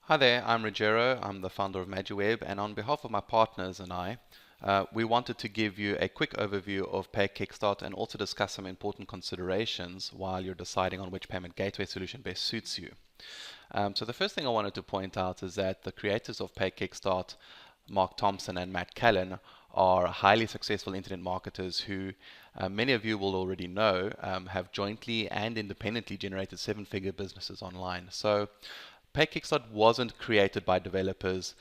Hi there, I'm Rogero. I'm the founder of MagiWeb, and on behalf of my partners and I, we wanted to give you a quick overview of Paykickstart and also discuss some important considerations while you're deciding on which payment gateway solution best suits you. So the first thing I wanted to point out is that the creators of Paykickstart, Mark Thompson and Matt Callen, are highly successful internet marketers who many of you will already know have jointly and independently generated seven-figure businesses online. So Paykickstart wasn't created by developers,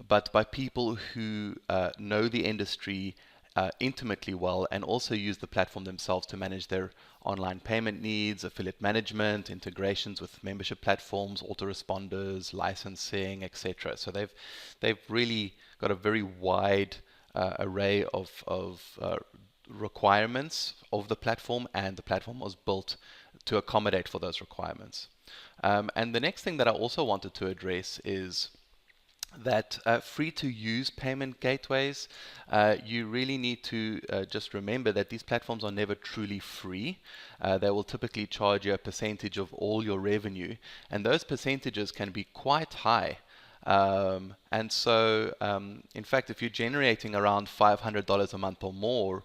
but by people who know the industry intimately well and also use the platform themselves to manage their online payment needs, affiliate management, integrations with membership platforms, autoresponders, licensing, etc. So they've really got a very wide array of requirements of the platform, and the platform was built to accommodate for those requirements. And the next thing that I also wanted to address is that free to use payment gateways, you really need to just remember that these platforms are never truly free. They will typically charge you a percentage of all your revenue, and those percentages can be quite high. In fact, if you're generating around $500 a month or more,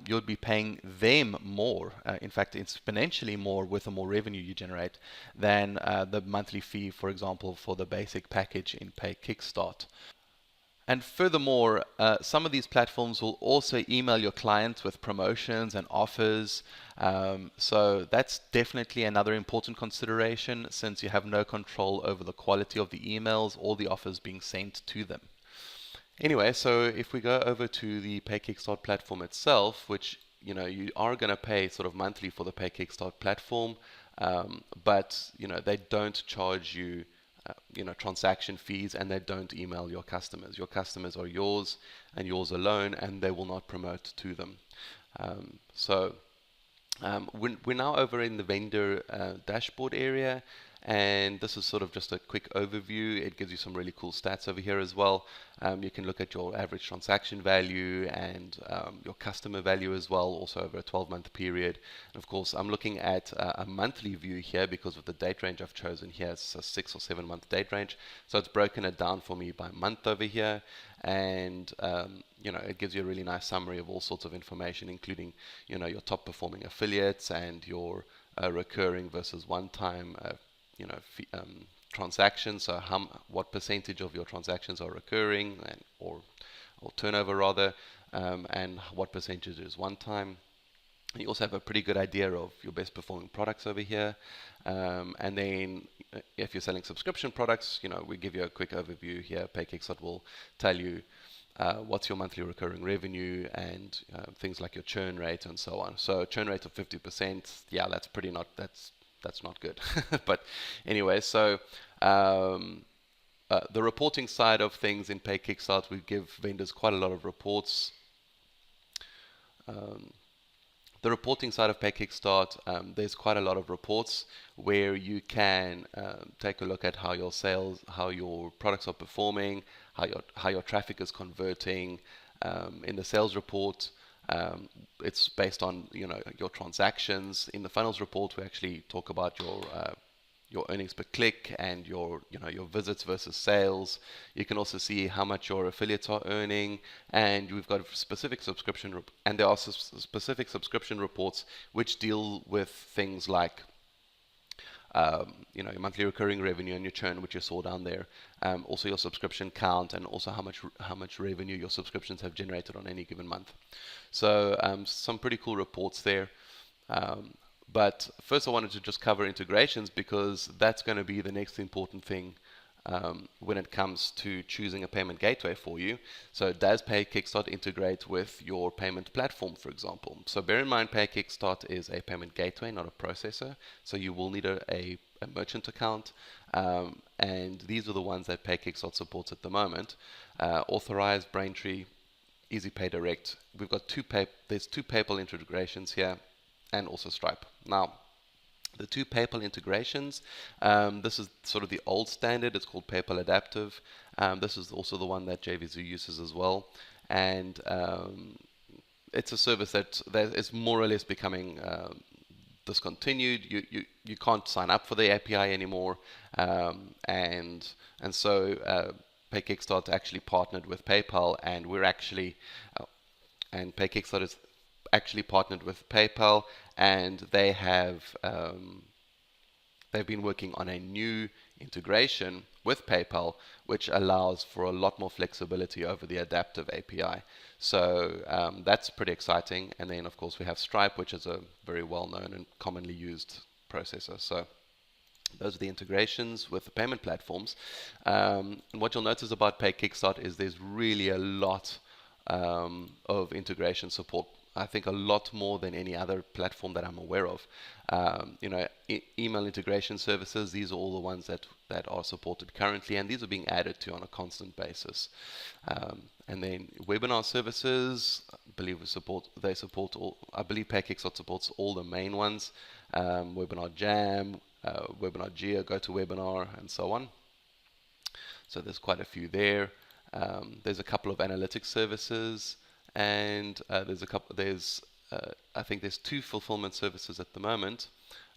you'll be paying them more, in fact, exponentially more with the more revenue you generate than the monthly fee, for example, for the basic package in Paykickstart. And furthermore, some of these platforms will also email your clients with promotions and offers. So that's definitely another important consideration, since you have no control over the quality of the emails or the offers being sent to them. Anyway, so if we go over to the Paykickstart platform itself, which you are going to pay sort of monthly for the Paykickstart platform, but they don't charge you transaction fees, and they don't email your customers. Your customers are yours and yours alone, and they will not promote to them. We're now over in the vendor dashboard area, and this is sort of just a quick overview. It gives you some really cool stats over here as well. You can look at your average transaction value and your customer value as well, also over a 12-month period. And of course, I'm looking at a monthly view here because of the date range I've chosen here. It's a 6 or 7 month date range, so it's broken it down for me by month over here. And it gives you a really nice summary of all sorts of information, including your top performing affiliates and your recurring versus one-time transactions. So what percentage of your transactions are recurring, or turnover rather, and what percentage is one time. You also have a pretty good idea of your best performing products over here. And then if you're selling subscription products, we give you a quick overview here. Paykickstart will tell you what's your monthly recurring revenue and things like your churn rate and so on. So churn rate of 50%, yeah, that's not good. But anyway, so the reporting side of things in Paykickstart, we give vendors quite a lot of reports. The reporting side of Paykickstart, there's quite a lot of reports where you can take a look at how your sales, how your products are performing, how your traffic is converting. In the sales report, it's based on your transactions. In the funnels report, we actually talk about your earnings per click and your visits versus sales. You can also see how much your affiliates are earning, and we've got specific subscription and there are specific subscription reports which deal with things like your monthly recurring revenue and your churn, which you saw down there. Also your subscription count, and also how much revenue your subscriptions have generated on any given month. So some pretty cool reports there. But first I wanted to just cover integrations, because that's going to be the next important thing when it comes to choosing a payment gateway for you. So does Paykickstart integrate with your payment platform, for example? So bear in mind, Paykickstart is a payment gateway, not a processor. So you will need a merchant account, and these are the ones that Paykickstart supports at the moment. Authorized, Braintree, Easy Pay Direct. We've got there's two PayPal integrations here, and also Stripe. Now, the two PayPal integrations, this is sort of the old standard. It's called PayPal Adaptive. This is also the one that JVZoo uses as well. And it's a service that is more or less becoming discontinued. You can't sign up for the API anymore, and so Paykickstart actually partnered with PayPal, and Paykickstart is actually partnered with PayPal, and they've been working on a new integration with PayPal, which allows for a lot more flexibility over the adaptive API. So that's pretty exciting. And then, of course, we have Stripe, which is a very well-known and commonly used processor. So those are the integrations with the payment platforms. And what you'll notice about Paykickstart is there's really a lot of integration support. I think a lot more than any other platform that I'm aware of. Email integration services, these are all the ones that are supported currently, and these are being added to on a constant basis. And then webinar services, I believe I believe Paykickstart supports all the main ones, Webinar Jam, Webinar Geo, GoToWebinar, and so on. So there's quite a few there. There's a couple of analytics services, and I think there's 2 fulfillment services at the moment,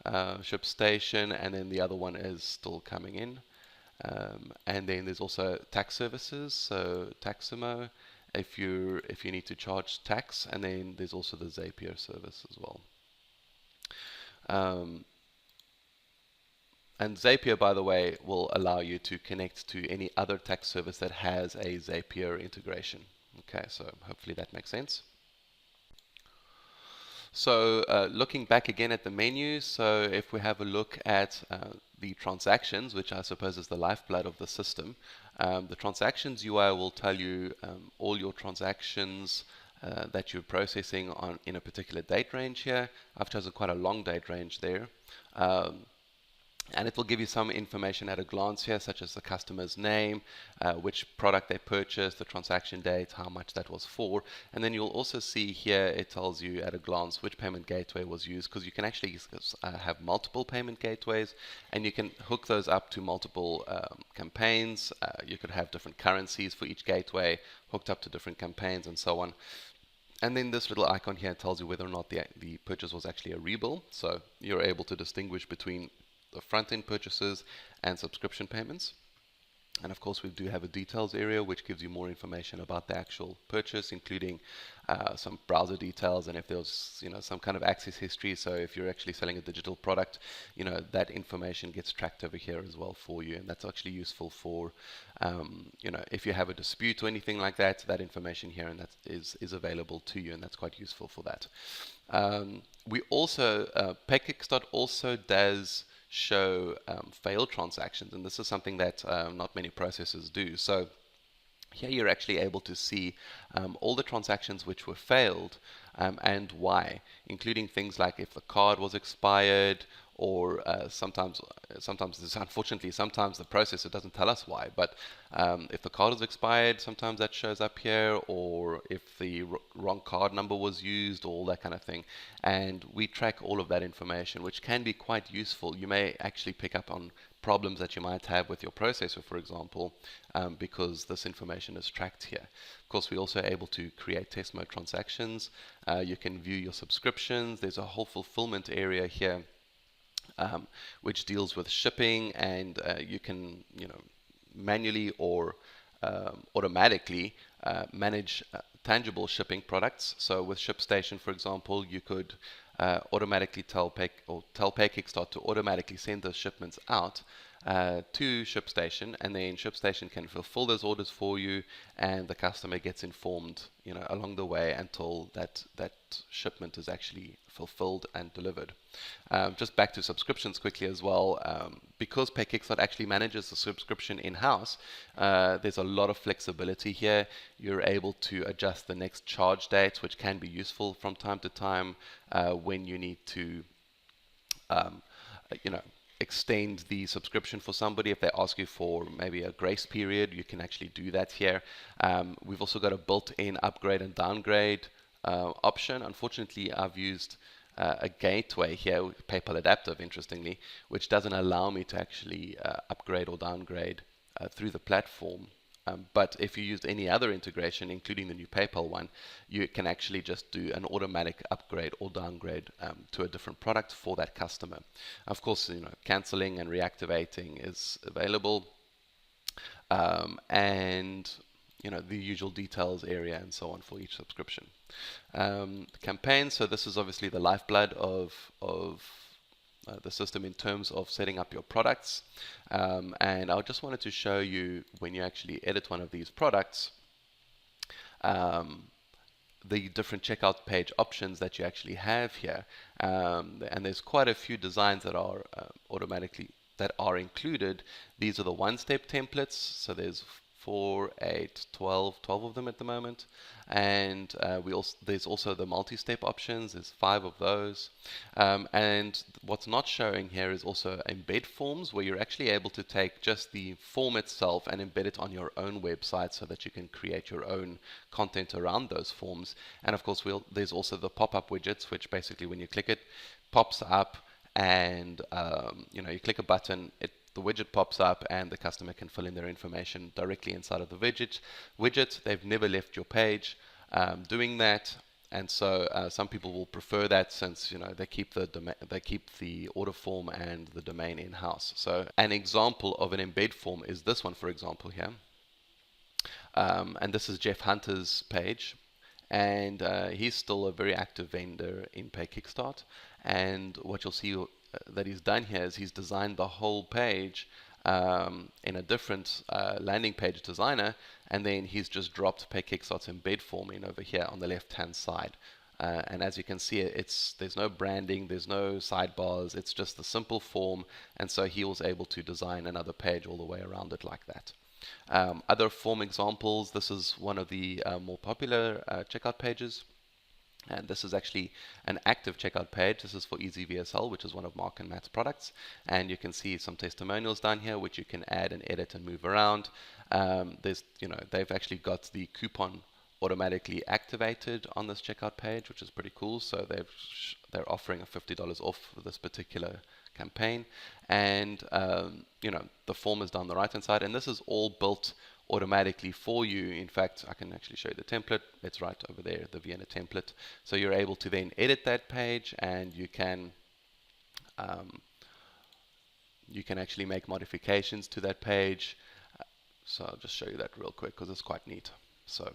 ShipStation, and then the other one is still coming in. And then there's also tax services, so Taximo, if you need to charge tax, and then there's also the Zapier service as well. And Zapier, by the way, will allow you to connect to any other tax service that has a Zapier integration. Okay, so hopefully that makes sense. So looking back again at the menu, so if we have a look at the transactions, which I suppose is the lifeblood of the system, the transactions UI will tell you all your transactions that you're processing in a particular date range here. I've chosen quite a long date range there. And it will give you some information at a glance here, such as the customer's name, which product they purchased, the transaction date, how much that was for. And then you'll also see here, it tells you at a glance which payment gateway was used, because you can actually have multiple payment gateways, and you can hook those up to multiple campaigns. You could have different currencies for each gateway hooked up to different campaigns and so on. And then this little icon here tells you whether or not the purchase was actually a rebill. So you're able to distinguish between the front-end purchases and subscription payments. And of course we do have a details area which gives you more information about the actual purchase, including some browser details, and if there's some kind of access history. So if you're actually selling a digital product, that information gets tracked over here as well for you, and that's actually useful for if you have a dispute or anything like that, that information here and that is available to you, and that's quite useful for that. We also Paykickstart also does show failed transactions, and this is something that not many processors do. So here you're actually able to see all the transactions which were failed and why, including things like if the card was expired, or sometimes unfortunately sometimes the processor doesn't tell us why, but if the card is expired, sometimes that shows up here, or if the wrong card number was used, all that kind of thing. And we track all of that information, which can be quite useful. You may actually pick up on problems that you might have with your processor, for example, because this information is tracked here. Of course, we're also able to create test mode transactions. You can view your subscriptions. There's a whole fulfillment area here which deals with shipping, and you can manually or automatically manage tangible shipping products. So with ShipStation, for example, you could automatically tell Paykickstart to automatically send those shipments out to ShipStation, and then ShipStation can fulfill those orders for you, and the customer gets informed along the way until that shipment is actually fulfilled and delivered. Just back to subscriptions quickly as well, because Paykickstart actually manages the subscription in-house, there's a lot of flexibility here. You're able to adjust the next charge date, which can be useful from time to time when you need to extend the subscription for somebody. If they ask you for maybe a grace period, you can actually do that here. We've also got a built-in upgrade and downgrade option. Unfortunately, I've used a gateway here, PayPal Adaptive, interestingly, which doesn't allow me to actually upgrade or downgrade through the platform But if you used any other integration, including the new PayPal one, you can actually just do an automatic upgrade or downgrade to a different product for that customer. Of course, canceling and reactivating is available, and the usual details area and so on for each subscription. Campaigns. So this is obviously the lifeblood of the system in terms of setting up your products. And I just wanted to show you when you actually edit one of these products, the different checkout page options that you actually have here. And there's quite a few designs that are that are included. These are the one-step templates. So there's 4, 8, 12 of them at the moment. And there's also the multi-step options. There's 5 of those. And what's not showing here is also embed forms, where you're actually able to take just the form itself and embed it on your own website so that you can create your own content around those forms. And of course, there's also the pop-up widgets, which basically when you click it, pops up, and you click a button, the widget pops up and the customer can fill in their information directly inside of the widget. They've never left your page doing that, and so some people will prefer that, since they keep the order form and the domain in-house. So an example of an embed form is this one, for example, here. And this is Jeff Hunter's page, and he's still a very active vendor in Paykickstart. And what you'll see that he's done here is he's designed the whole page in a different landing page designer, and then he's just dropped Paykickstart's embed form in over here on the left-hand side. And as you can see, there's no branding, there's no sidebars, it's just a simple form, and so he was able to design another page all the way around it like that. Other form examples, this is one of the more popular checkout pages. And this is actually an active checkout page. This is for EasyVSL, which is one of Mark and Matt's products. And you can see some testimonials down here, which you can add and edit and move around. They've actually got the coupon automatically activated on this checkout page, which is pretty cool. So they're offering a $50 off for this particular campaign. And the form is down the right hand side, and this is all built automatically for you. In fact, I can actually show you the template. It's right over there, the Vienna template. So you're able to then edit that page, and you can actually make modifications to that page. So I'll just show you that real quick because it's quite neat. So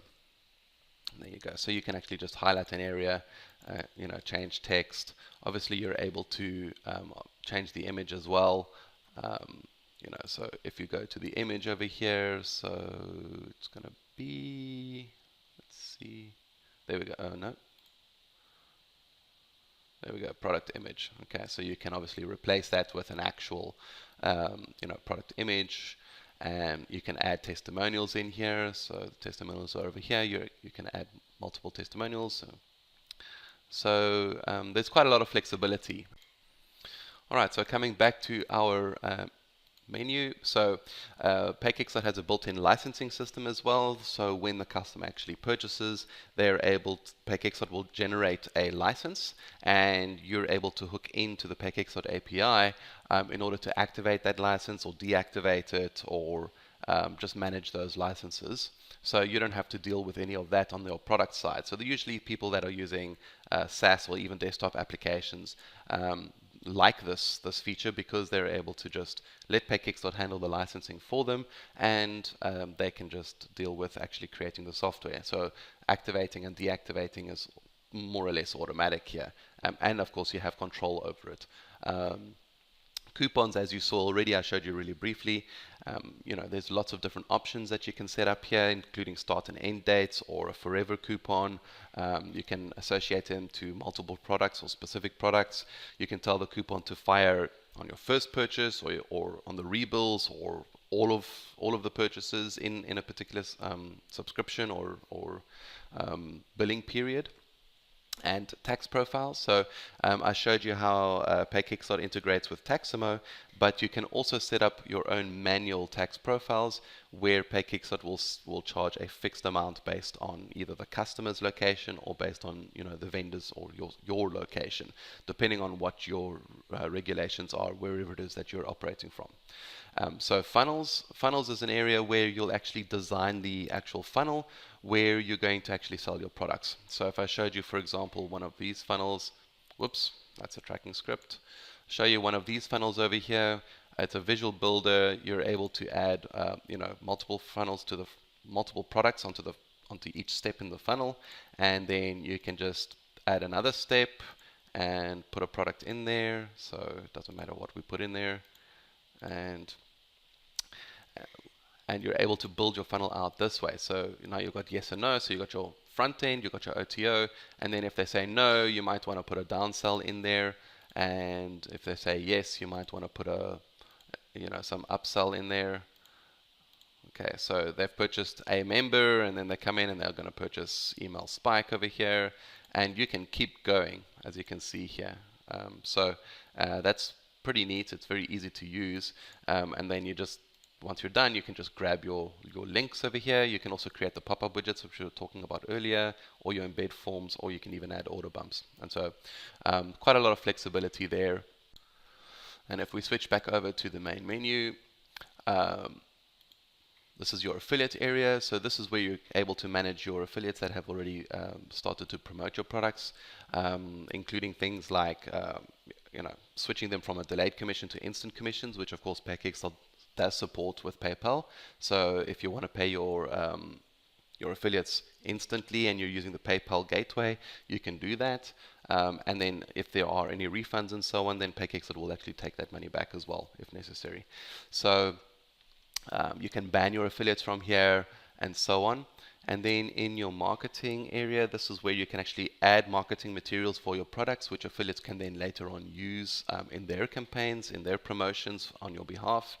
there you go. So you can actually just highlight an area, change text. Obviously, you're able to change the image as well. So if you go to the image over here, so it's going to be, let's see, there we go. Oh, no. There we go, product image. Okay, so you can obviously replace that with an actual, product image. And you can add testimonials in here. So the testimonials are over here. You can add multiple testimonials. So there's quite a lot of flexibility. All right, so coming back to our menu. So Paykickstart has a built-in licensing system as well. So when the customer actually purchases, Paykickstart will generate a license, and you're able to hook into the Paykickstart API in order to activate that license or deactivate it, or just manage those licenses. So you don't have to deal with any of that on your product side. So they're usually people that are using SaaS or even desktop applications like this feature, because they're able to just let Paykickstart handle the licensing for them, and they can just deal with actually creating the software. So activating and deactivating is more or less automatic here, and of course you have control over it. Coupons, as you saw already, I showed you really briefly. There's lots of different options that you can set up here, including start and end dates or a forever coupon. You can associate them to multiple products or specific products. You can tell the coupon to fire on your first purchase, or on the rebills, or all of the purchases in a particular subscription or billing period. And tax profiles. So I showed you how Paykickstart integrates with Taxamo, but you can also set up your own manual tax profiles, where Paykickstart will charge a fixed amount based on either the customer's location or based on the vendor's or your location, depending on what your regulations are, wherever it is that you're operating from. So funnels is an area where you'll actually design the actual funnel where you're going to actually sell your products. So if I showed you, for example, one of these funnels, whoops, that's a tracking script. Show you one of these funnels over here. It's a visual builder. You're able to add, multiple funnels to the multiple products onto each step in the funnel, and then you can just add another step and put a product in there. So it doesn't matter what we put in there, and you're able to build your funnel out this way. So now you've got yes and no. So you've got your front end, you've got your OTO, and then if they say no, you might want to put a downsell in there, and if they say yes, you might want to put some upsell in there. Okay, so they've purchased a member, and then they come in and they're going to purchase email spike over here, and you can keep going, as you can see here. That's pretty neat. It's very easy to use, and then once you're done, you can just grab your links over here. You can also create the pop-up widgets, which we were talking about earlier, or your embed forms, or you can even add order bumps. And so quite a lot of flexibility there. And if we switch back over to the main menu, this is your affiliate area. So this is where you're able to manage your affiliates that have already started to promote your products, including things like switching them from a delayed commission to instant commissions, which of course Paykickstart does support with PayPal. So if you want to pay your affiliates instantly and you're using the PayPal gateway, you can do that. And then if there are any refunds and so on, then Paykickstart will actually take that money back as well if necessary. So you can ban your affiliates from here and so on. And then in your marketing area, this is where you can actually add marketing materials for your products, which affiliates can then later on use in their campaigns, in their promotions on your behalf.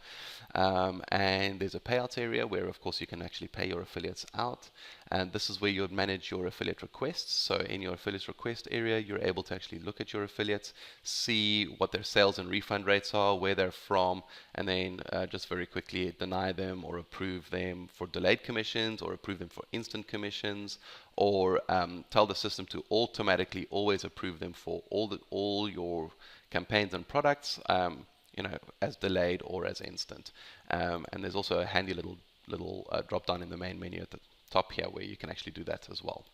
And there's a payouts area where, of course, you can actually pay your affiliates out. And this is where you would manage your affiliate requests. So in your affiliate request area, you're able to actually look at your affiliates, see what their sales and refund rates are, where they're from, and then just very quickly deny them or approve them for delayed commissions or approve them for instant commissions, or tell the system to automatically always approve them for all your campaigns and products, as delayed or as instant. And there's also a handy little drop down in the main menu at the top here where you can actually do that as well.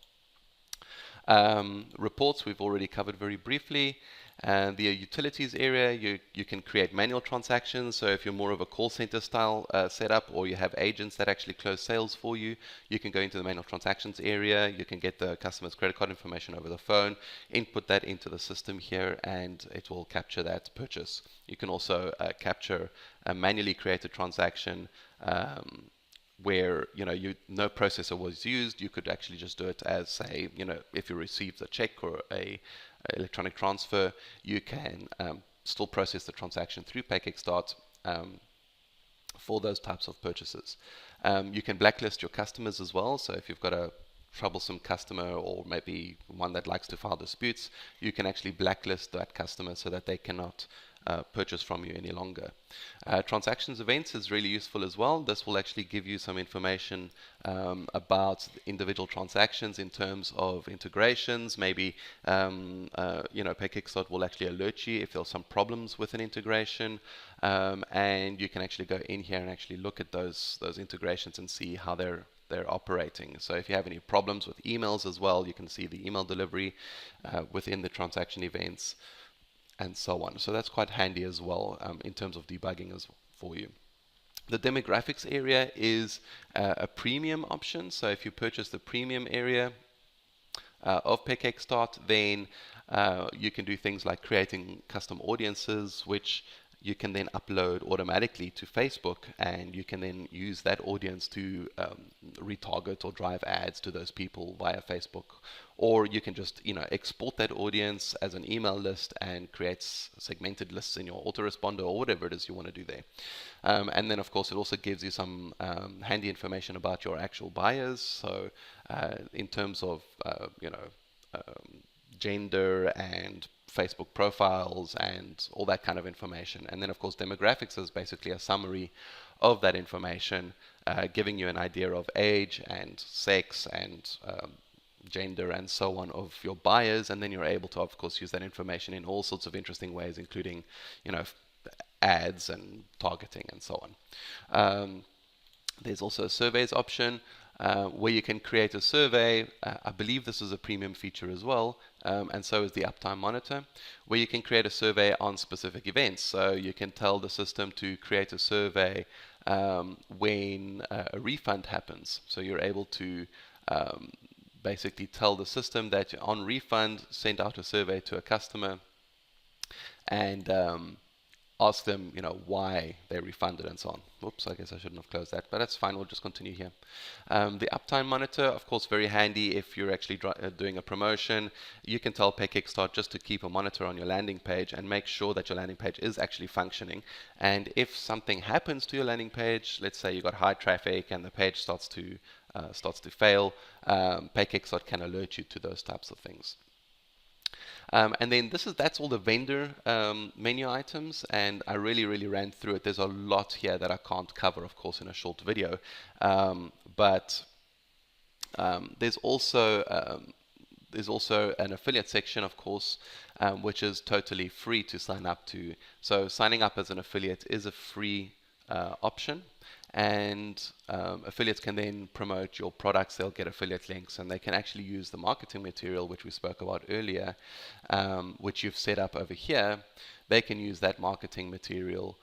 Reports we've already covered very briefly. The utilities area, you can create manual transactions. So if you're more of a call center style setup, or you have agents that actually close sales for you, you can go into the manual transactions area. You can get the customer's credit card information over the phone, input that into the system here, and it will capture that purchase. You can also capture a manually created transaction where no processor was used. You could actually just do it as, say, if you received a check or a electronic transfer, you can still process the transaction through Paykickstart for those types of purchases. You can blacklist your customers as well. So if you've got a troublesome customer, or maybe one that likes to file disputes, you can actually blacklist that customer so that they cannot purchase from you any longer. Transactions events is really useful as well. This will actually give you some information about individual transactions in terms of integrations. Maybe Paykickstart will actually alert you if there's some problems with an integration, and you can actually go in here and actually look at those integrations and see how they're operating. So if you have any problems with emails as well, you can see the email delivery within the transaction events, and so on. So that's quite handy as well in terms of debugging for you. The demographics area is a premium option. So if you purchase the premium area of Paykickstart, then you can do things like creating custom audiences, which you can then upload automatically to Facebook, and you can then use that audience to retarget or drive ads to those people via Facebook. Or you can just export that audience as an email list and create segmented lists in your autoresponder or whatever it is you want to do there. And then of course it also gives you some handy information about your actual buyers. So in terms of gender and Facebook profiles and all that kind of information. And then of course demographics is basically a summary of that information, giving you an idea of age and sex and gender and so on of your buyers. And then you're able to of course use that information in all sorts of interesting ways, including ads and targeting and so on. There's also a surveys option where you can create a survey. I believe this is a premium feature as well, and so is the uptime monitor, where you can create a survey on specific events. So you can tell the system to create a survey when a refund happens. So you're able to basically tell the system that on refund, send out a survey to a customer and ask them, why they refunded and so on. Whoops, I guess I shouldn't have closed that, but that's fine. We'll just continue here. The uptime monitor, of course, very handy if you're actually doing a promotion. You can tell Paykickstart just to keep a monitor on your landing page and make sure that your landing page is actually functioning. And if something happens to your landing page, let's say you got high traffic and the page starts to fail, Paykickstart can alert you to those types of things. And then that's all the vendor menu items, and I really ran through it. There's a lot here that I can't cover, of course, in a short video. But there's also an affiliate section, of course, which is totally free to sign up to. So signing up as an affiliate is a free option. And affiliates can then promote your products. They'll get affiliate links, and they can actually use the marketing material which we spoke about earlier, which you've set up over here. They can use that marketing material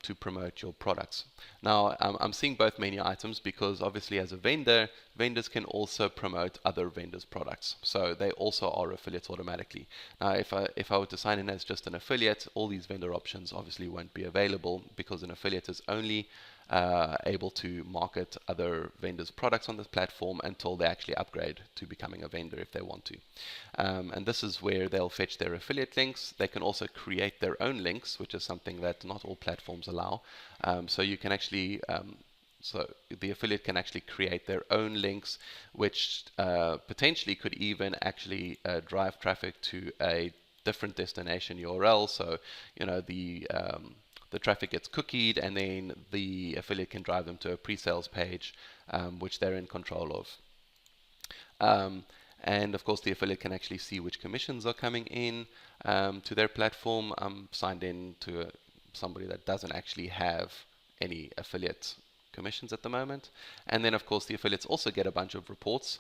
to promote your products. Now, I'm seeing both menu items because obviously as a vendor, vendors can also promote other vendors' products. So they also are affiliates automatically. Now, if I were to sign in as just an affiliate, all these vendor options obviously won't be available because an affiliate is only able to market other vendors' products on this platform until they actually upgrade to becoming a vendor if they want to. And this is where they'll fetch their affiliate links. They can also create their own links, which is something that not all platforms allow. So you can actually so the affiliate can actually create their own links, which potentially could even actually drive traffic to a different destination URL. So the traffic gets cookied, and then the affiliate can drive them to a pre-sales page, which they're in control of. And of course, the affiliate can actually see which commissions are coming in to their platform. I'm signed in to somebody that doesn't actually have any affiliate commissions at the moment. And then of course the affiliates also get a bunch of reports,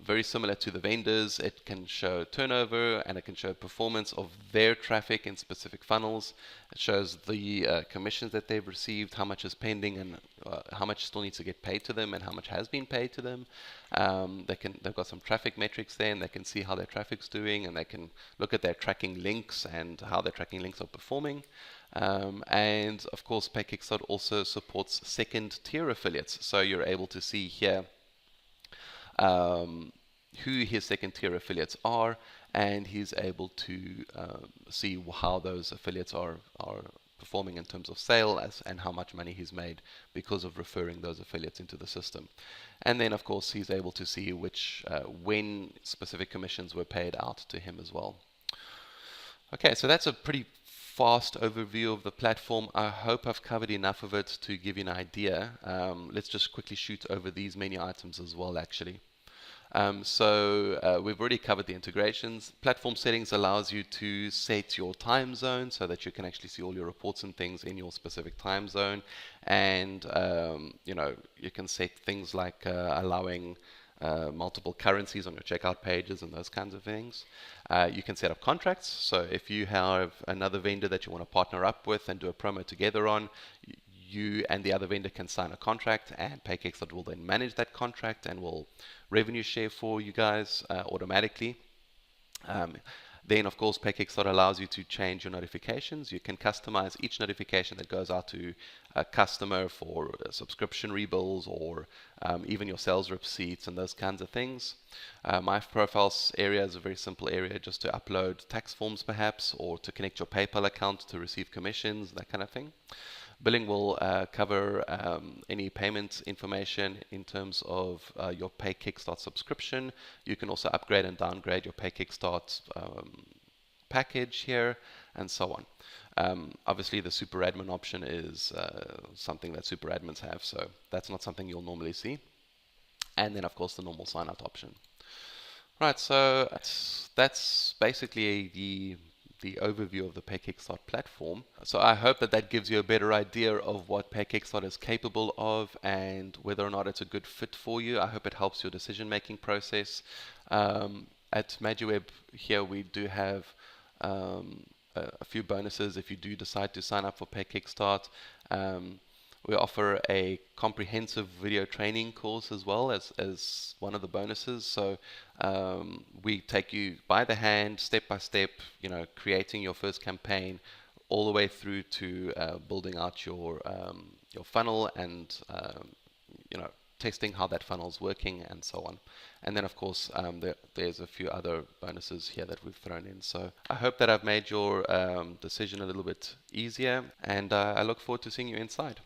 very similar to the vendors. It can show turnover and it can show performance of their traffic in specific funnels. It shows the commissions that they've received, how much is pending, and how much still needs to get paid to them and how much has been paid to them. They've got some traffic metrics there, and they can see how their traffic's doing, and they can look at their tracking links and how their tracking links are performing. And of course, Paykickstart also supports second tier affiliates. So you're able to see here who his second tier affiliates are, and he's able to see how those affiliates are performing in terms of sales and how much money he's made because of referring those affiliates into the system. And then of course he's able to see when specific commissions were paid out to him as well. Okay, so that's a pretty fast overview of the platform. I hope I've covered enough of it to give you an idea. Let's just quickly shoot over these menu items as well, actually. So we've already covered the integrations. Platform settings allows you to set your time zone so that you can actually see all your reports and things in your specific time zone. And you can set things like allowing multiple currencies on your checkout pages and those kinds of things. You can set up contracts. So if you have another vendor that you want to partner up with and do a promo together on, you and the other vendor can sign a contract, and Paykickstart will then manage that contract and will revenue share for you guys automatically. Then, of course, Paykickstart allows you to change your notifications. You can customize each notification that goes out to a customer for subscription rebills or even your sales receipts and those kinds of things. My profiles area is a very simple area just to upload tax forms perhaps, or to connect your PayPal account to receive commissions, that kind of thing. Billing will cover any payment information in terms of your Paykickstart subscription. You can also upgrade and downgrade your Paykickstart package here, and so on. Obviously, the super admin option is something that super admins have, so that's not something you'll normally see. And then, of course, the normal sign out option. Right, so that's basically the the overview of the Paykickstart platform. So I hope that that gives you a better idea of what Paykickstart is capable of and whether or not it's a good fit for you. I hope it helps your decision-making process. At MagiWeb here, we do have a few bonuses if you do decide to sign up for Paykickstart. We offer a comprehensive video training course as well as one of the bonuses. So we take you by the hand, step by step, creating your first campaign, all the way through to building out your funnel and testing how that funnel is working and so on. And then of course there's a few other bonuses here that we've thrown in. So I hope that I've made your decision a little bit easier, and I look forward to seeing you inside.